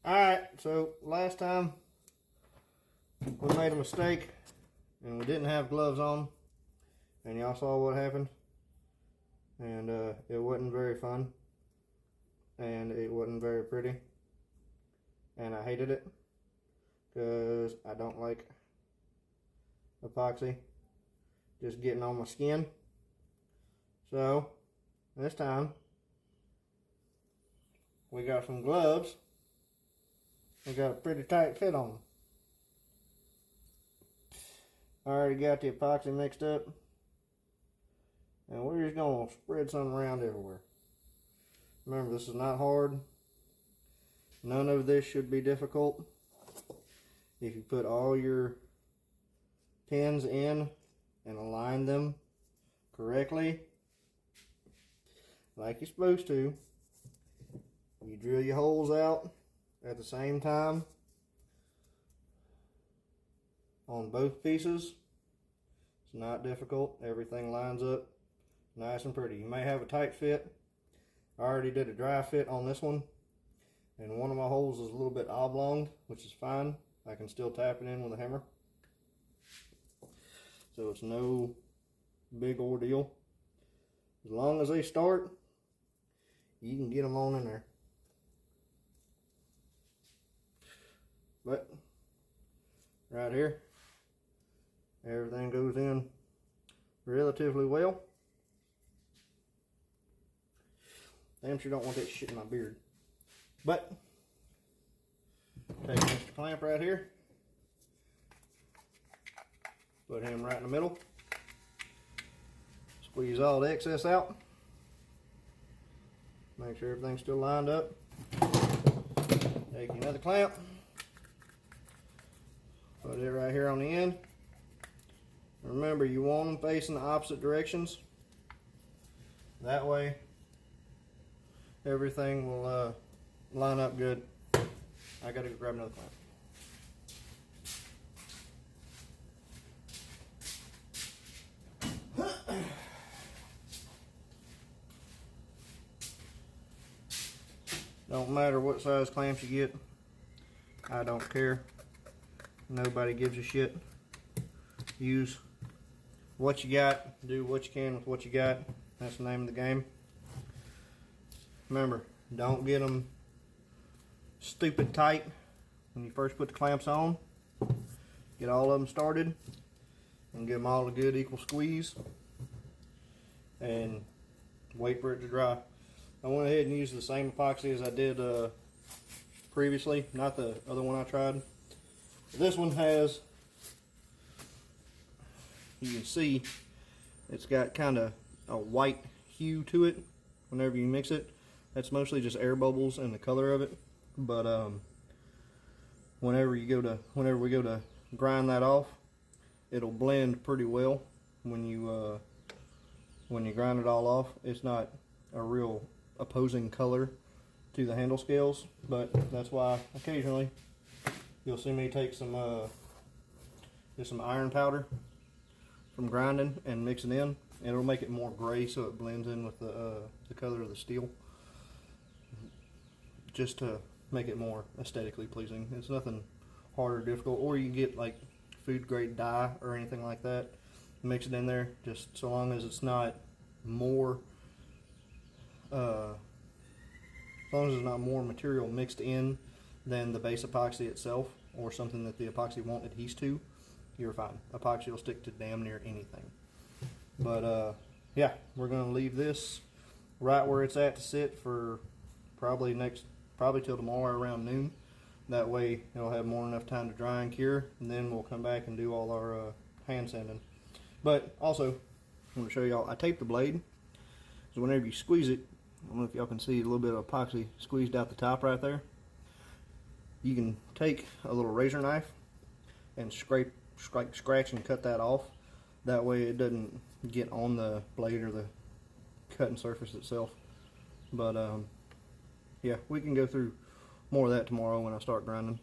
Alright, so last time we made a mistake and we didn't have gloves on, and y'all saw what happened, and it wasn't very fun and it wasn't very pretty, and I hated it because I don't like epoxy just getting on my skin. So this time we got some gloves. They got a pretty tight fit on them. I already got the epoxy mixed up, and we're just going to spread some around everywhere. Remember, this is not hard. None of this should be difficult. If you put all your pins in and align them correctly, like you're supposed to, you drill your holes out at the same time on both pieces. It's not difficult. Everything lines up nice and pretty. You may have a tight fit. I already did a dry fit on this one, and one of my holes is a little bit oblong, which is fine. I can still tap it in with a hammer, so it's no big ordeal. As long as they start, you can get them on in there. But right here, everything goes in relatively well. Damn sure don't want that shit in my beard. But take Mr. Clamp right here, put him right in the middle, squeeze all the excess out, make sure everything's still lined up. Take another clamp, put it right here on the end. Remember, you want them facing the opposite directions. That way everything will line up good. I gotta go grab another clamp. Don't matter what size clamps you get. I don't care. Nobody gives a shit. Use what you got. Do what you can with what you got. That's the name of the game. Remember, don't get them stupid tight when you first put the clamps on. Get all of them started and give them all a good equal squeeze, and wait for it to dry. I went ahead and used the same epoxy as I did previously, not the other one I tried. This one has, you can see, it's got kind of a white hue to it whenever you mix it. That's mostly just air bubbles and the color of it. But whenever we go to grind that off, it'll blend pretty well when you grind it all off. It's not a real opposing color to the handle scales, but that's why occasionally you'll see me take some just some iron powder from grinding and mix it in, and it'll make it more gray so it blends in with the color of the steel, just to make it more aesthetically pleasing. It's nothing hard or difficult. Or you can get like food grade dye or anything like that, mix it in there, just so long as it's not more as long as there's not more material mixed in than the base epoxy itself, or something that the epoxy won't adhere to, you're fine. Epoxy will stick to damn near anything. But yeah, we're going to leave this right where it's at to sit for probably till tomorrow around noon. That way it'll have more than enough time to dry and cure, and then we'll come back and do all our hand sanding. But also, I'm going to show y'all, I taped the blade, so whenever you squeeze it, I don't know if y'all can see a little bit of epoxy squeezed out the top right there. You can take a little razor knife and scratch and cut that off. That way it doesn't get on the blade or the cutting surface itself. But yeah, we can go through more of that tomorrow when I start grinding.